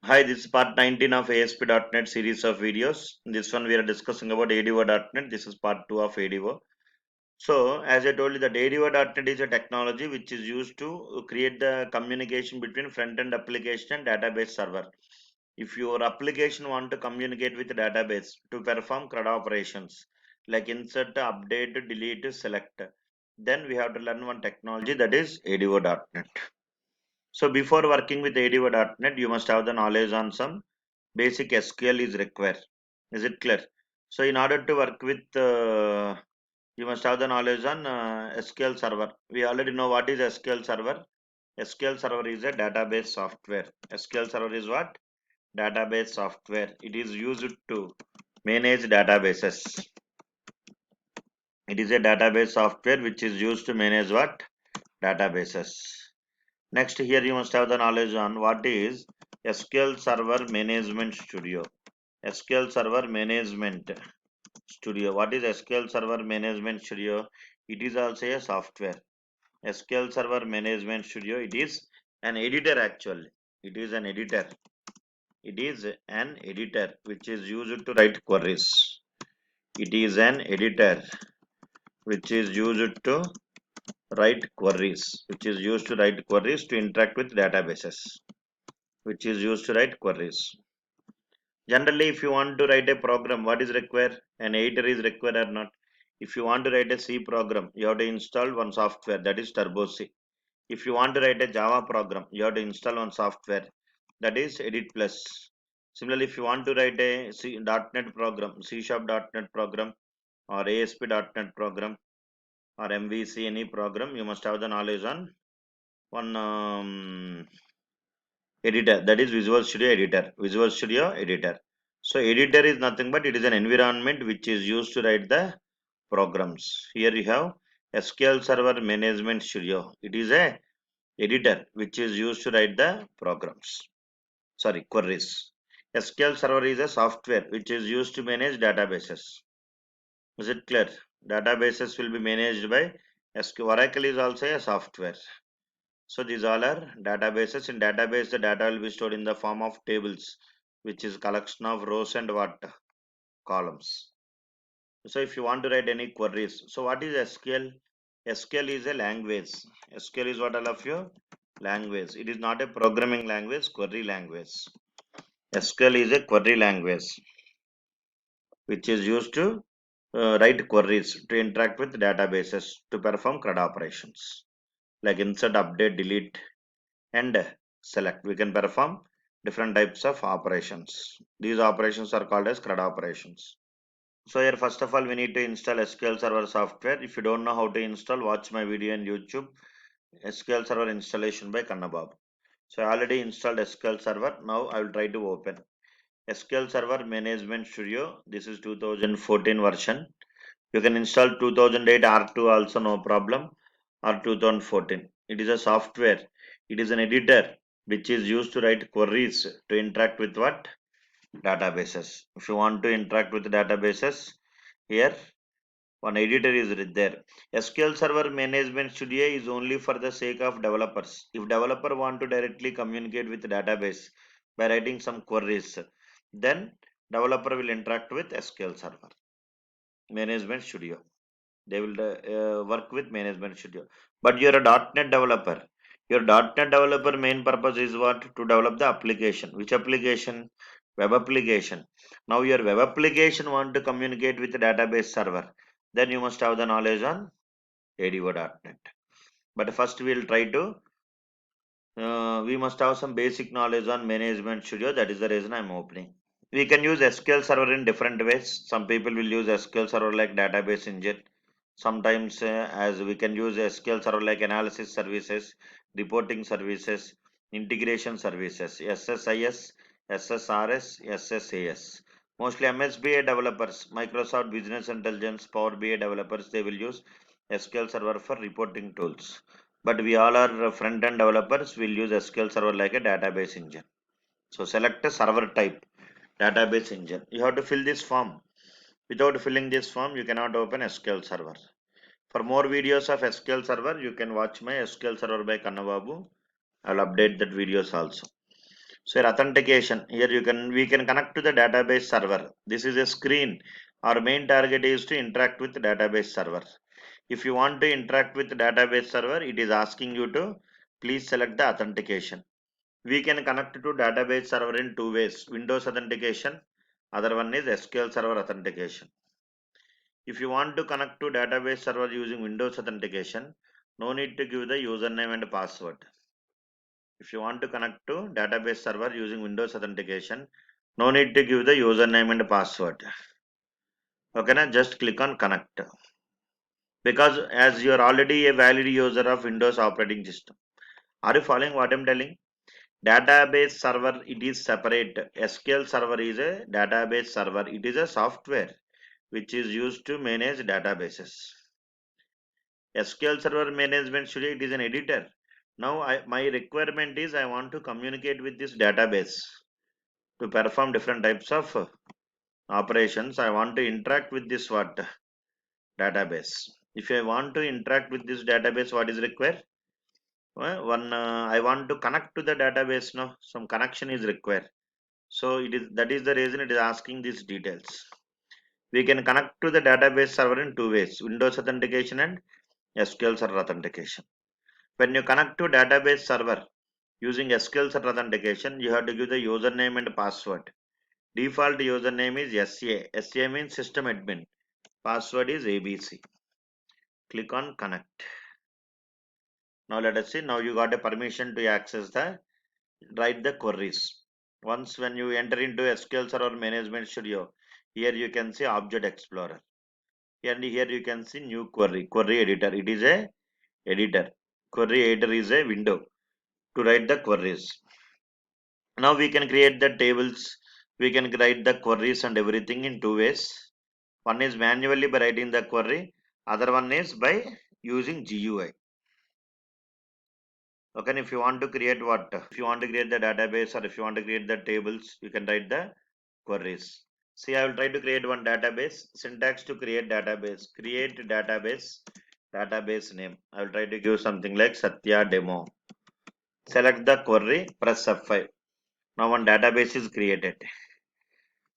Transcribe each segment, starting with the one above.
Hi, this is part 19 of ASP.NET series of videos. In this one, we are discussing about ADO.NET. This is part 2 of ADO. So, as I told you, that ADO.NET is a technology which is used to create the communication between front-end application and database server. If your application want to communicate with the database to perform CRUD operations like insert, update, delete, select, then we have to learn one technology, that is ADO.NET. So before working with ADO.NET, you must have the knowledge on some basic SQL is required. Is it clear? So in order to work with, you must have the knowledge on SQL Server. We already know what is SQL Server. SQL Server is a database software. SQL Server is what? Database software. It is used to manage databases. It is a database software which is used to manage what? Databases. Next, here you must have the knowledge on what is SQL Server Management Studio. SQL Server Management Studio. What is SQL Server Management Studio? It is also a software. SQL Server Management Studio. It is an editor actually. It is an editor. It is an editor which is used to write queries. It is an editor which is used to write queries. Which is used to write queries to interact with databases. Which is used to write queries. Generally, if you want to write a program, what is required? An editor is required or not? If you want to write a C program, you have to install one software, that is Turbo C. If you want to write a Java program, you have to install one software, that is Edit Plus. Similarly, if you want to write a .NET program, C# .NET program, or ASP.NET program, or MVC any program, you must have the knowledge on one editor, that is Visual Studio Editor. Visual Studio Editor. So editor is nothing but it is an environment which is used to write the programs. Here you have SQL Server Management Studio. It is a editor which is used to write the programs. Sorry, queries. SQL Server is a software which is used to manage databases. Is it clear? Databases will be managed by SQL. Oracle is also a software. So these all are databases. In database, the data will be stored in the form of tables, which is collection of rows and what? Columns. So if you want to write any queries, so what is SQL? SQL is a language. SQL is what, all of you? Language. It is not a programming language, query language. SQL is a query language, which is used to write queries to interact with databases to perform CRUD operations like insert, update, delete, and select. We can perform different types of operations. These operations are called as CRUD operations. So here first of all we need to install SQL Server software. If you don't know how to install, watch my video on YouTube, SQL Server installation by Kannabab. So I already installed SQL Server. Now I will try to open SQL Server Management Studio. This is 2014 version. You can install 2008 R2 also, no problem, or 2014. It is a software. It is an editor which is used to write queries to interact with what? Databases. If you want to interact with databases, here one editor is there. SQL Server Management Studio is only for the sake of developers. If developer want to directly communicate with database by writing some queries, then developer will interact with SQL Server Management Studio. They will work with Management Studio. But you're a .NET developer. Your .NET developer main purpose is what? To develop the application. Which application? Web application. Now your web application want to communicate with the database server. Then you must have the knowledge on ADO.NET. But first we will try to, we must have some basic knowledge on Management Studio. That is the reason I'm opening. We can use SQL Server in different ways. Some people will use SQL Server like database engine. Sometimes as we can use SQL Server like analysis services, reporting services, integration services, SSIS, SSRS, SSAS. Mostly MSBA developers, Microsoft Business Intelligence, Power BI developers, they will use SQL Server for reporting tools. But we all are front-end developers, will use SQL Server like a database engine. So select a server type, database engine. You have to fill this form. Without filling this form, you cannot open SQL Server. For more videos of SQL Server, you can watch my SQL Server by Kannababu. I'll update that videos also. So authentication, here we can connect to the database server. This is a screen. Our main target is to interact with the database server. If you want to interact with the database server, it is asking you to please select the authentication. We can connect to database server in two ways: Windows authentication, other one is SQL Server authentication. If you want to connect to database server using Windows authentication, no need to give the username and password. If you want to connect to database server using Windows authentication, no need to give the username and password. Okay, now just click on connect, because as you are already a valid user of Windows operating system. Are you following what I'm telling? Database server, it is separate. SQL server is a database server. It is a software which is used to manage databases. SQL Server Management Studio, it is an editor. Now my requirement is I want to communicate with this database to perform different types of operations. I want to interact with this database. If I want to interact with this database, what is required? I want to connect to the database. No, some connection is required. So that is the reason it is asking these details. We can connect to the database server in two ways: Windows authentication and SQL Server authentication. When you connect to database server using SQL Server authentication, you have to give the username and password. Default username is SA. SA means system admin. Password is ABC. Click on connect. Now let us see. Now you got a permission to access write the queries. Once when you enter into SQL Server Management Studio, here you can see Object Explorer. And here you can see new query editor. It is a editor. Query editor is a window to write the queries. Now we can create the tables. We can write the queries and everything in two ways. One is manually by writing the query. Other one is by using GUI. Okay, if you want to create if you want to create the database or if you want to create the tables, you can write the queries. See, I will try to create one database. Syntax to create database. Create database name. I will try to give something like Satya demo. Select the query, press F5. Now one database is created.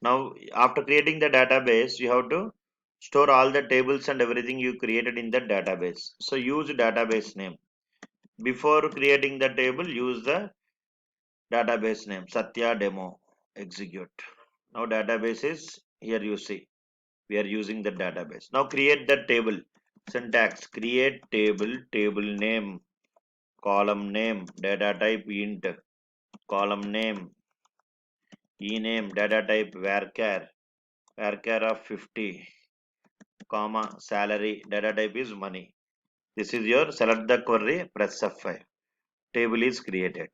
Now after creating the database, you have to store all the tables and everything you created in the database. So use database name. Before creating the table, use the database name Satya demo. Execute. Now database is here, you see we are using the database. Now create the table. Syntax: create table name, column name, data type int, column name, ename, data type varchar of 50, comma, salary, data type is money. This is your select the query, press F5. Table is created.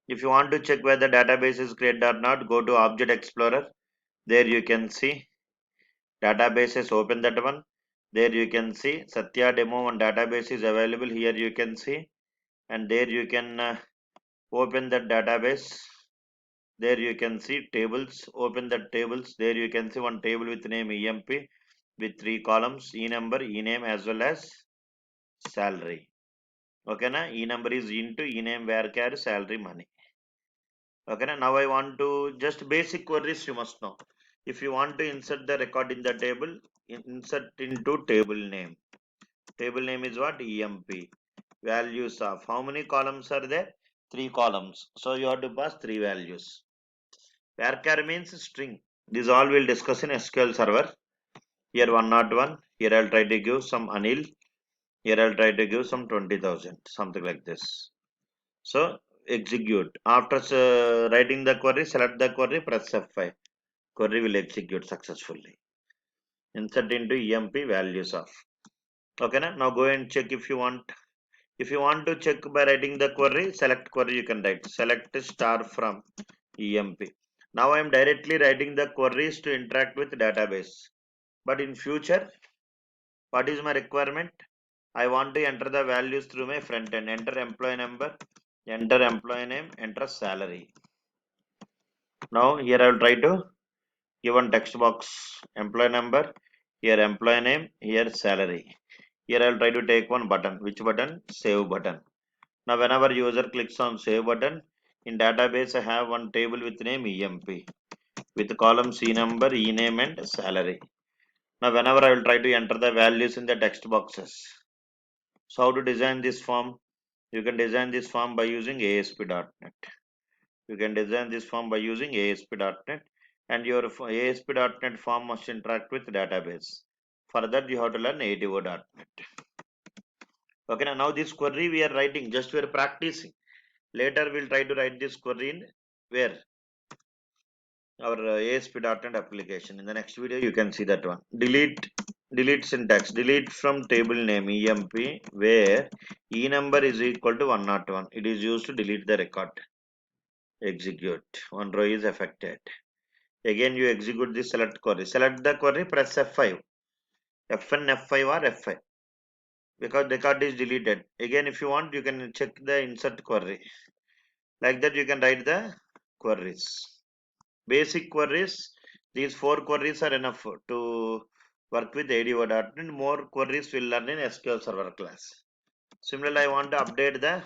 If you want to check whether the database is created or not, go to Object Explorer. There you can see databases, open that one. There you can see Satya demo one database is available. Here you can see, and there you can open the database. There you can see tables, open the tables. There you can see one table with name EMP with 3 columns: E number, ename as well as salary. Okay, na E number is into ename varchar salary money. Okay, now I want to just basic queries you must know. If you want to insert the record in the table, insert into table name. Table name is what? EMP. Values of how many columns are there? 3 columns. So you have to pass 3 values. Varchar means string. This all we'll discuss in SQL Server. Here 101. Here I'll try to give some Anil. Here I'll try to give some 20,000. Something like this. So execute. After writing the query, select the query, press F5. Query will execute successfully. Insert into EMP values of. Okay, now go and check if you want. If you want to check by writing the query, select query, you can write select star from EMP. Now I am directly writing the queries to interact with database. But in future, what is my requirement? I want to enter the values through my front end. Enter employee number, enter employee name, enter salary. Now here I will try to give one text box: employee number, here employee name, here salary. Here I will try to take one button. Which button? Save button. Now whenever user clicks on save button, In database, I have one table with name EMP with columns enumber, ename, and salary. Now, whenever I will try to enter the values in the text boxes. So, how to design this form? You can design this form by using ASP.NET. You can design this form by using ASP.NET, and your ASP.NET form must interact with database. For that, you have to learn ADO.NET. Okay, now this query we are writing, just we are practicing. Later we'll try to write this query in where? Our ASP.NET application. In the next video, you can see that one. Delete syntax. Delete from table name EMP where E number is equal to 101. It is used to delete the record. Execute. One row is affected. Again, you execute the select query. Select the query, press F5. F1, F5 or F5. Because record is deleted. Again, if you want, you can check the insert query. Like that, you can write the queries. Basic queries, these 4 queries are enough to work with ADO.NET. More queries will learn in SQL Server class. Similarly, I want to update the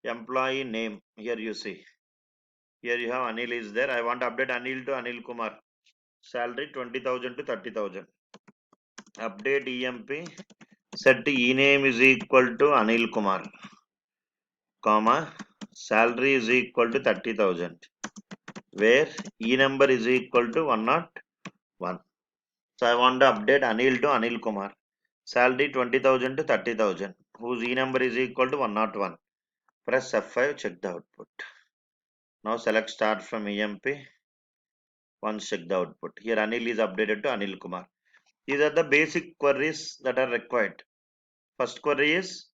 employee name. Here you see. Here you have Anil is there. I want to update Anil to Anil Kumar. Salary 20,000 to 30,000. Update EMP. Set ename is equal to Anil Kumar, comma, salary is equal to 30,000, where E number is equal to 101. So I want to update Anil to Anil Kumar. Salary 20,000 to 30,000, whose E number is equal to 101. Press F5, check the output. Now select start from EMP. Once check the output. Here Anil is updated to Anil Kumar. These are the basic queries that are required. First query is,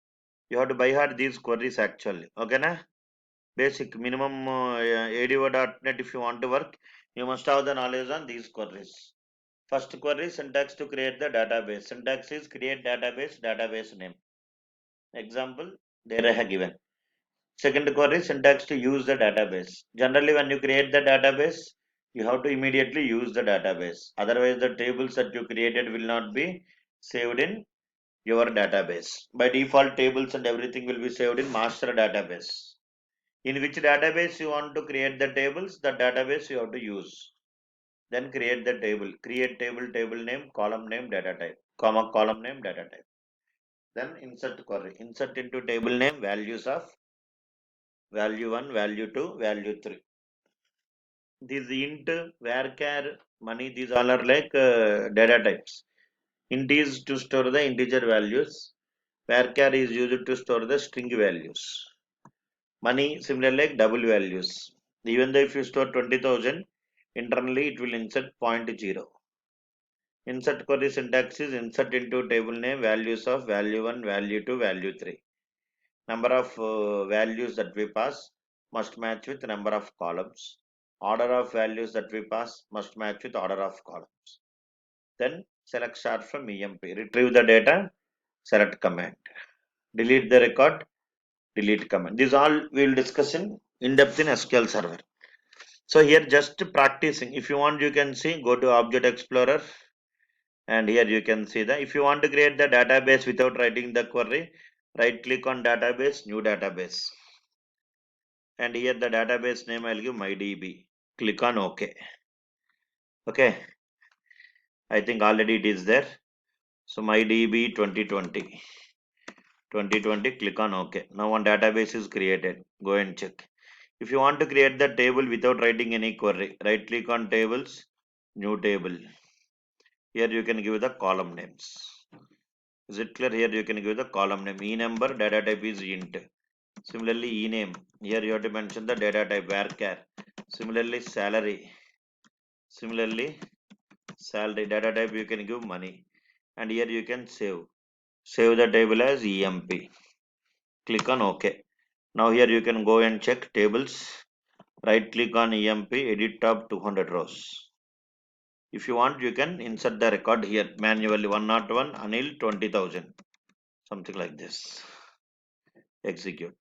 you have to by heart these queries actually. Okay, na? Basic minimum ADO.NET if you want to work, you must have the knowledge on these queries. First query, syntax to create the database. Syntax is create database, database name. Example, there I have given. Second query, syntax to use the database. Generally, when you create the database, you have to immediately use the database. Otherwise, the tables that you created will not be saved in your database. By default, tables and everything will be saved in master database. In which database you want to create the tables, the database you have to use. Then create the table. Create table, table name, column name, data type, comma, column name, data type. Then insert query. Insert into table name values of value 1, value 2, value 3. These int, varchar, money, these all are like data types. Int is to store the integer values. Varchar is used to store the string values. Money similarly like double values. Even though if you store 20,000, internally it will insert 0.0. Insert query syntax is insert into table name values of value 1, value 2, value 3. Number of values that we pass must match with number of columns. Order of values that we pass must match with order of columns. Then select start from EMP. Retrieve the data, select command. Delete the record, delete command. These all we will discuss in depth in SQL Server. So here just practicing. If you want, you can see, go to Object Explorer, and here you can see that if you want to create the database without writing the query, right click on database, new database, and here the database name I'll give MyDB. Click on OK. Okay, I think already it is there. So MyDB 2020. Click on OK. Now one database is created. Go and check. If you want to create the table without writing any query, right click on tables, new table. Here you can give the column names. Is it clear? Here you can give the column name. E number, data type is int. Similarly, e name. Here you have to mention the data type varchar. Similarly, salary. Similarly, salary data type you can give money. And here you can save. Save the table as EMP. Click on OK. Now here you can go and check tables. Right click on EMP, edit top 200 rows. If you want, you can insert the record here manually. 101 Anil 20,000. Something like this. Execute.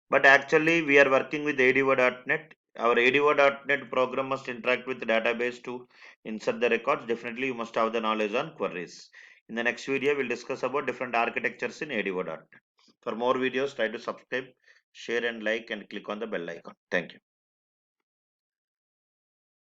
But actually we are working with ADO.NET. Our ADO.NET program must interact with the database to insert the records. Definitely you must have the knowledge on queries. In the next video, we'll discuss about different architectures in ADO.NET. For more videos, try to subscribe, share and like and click on the bell icon. Thank you.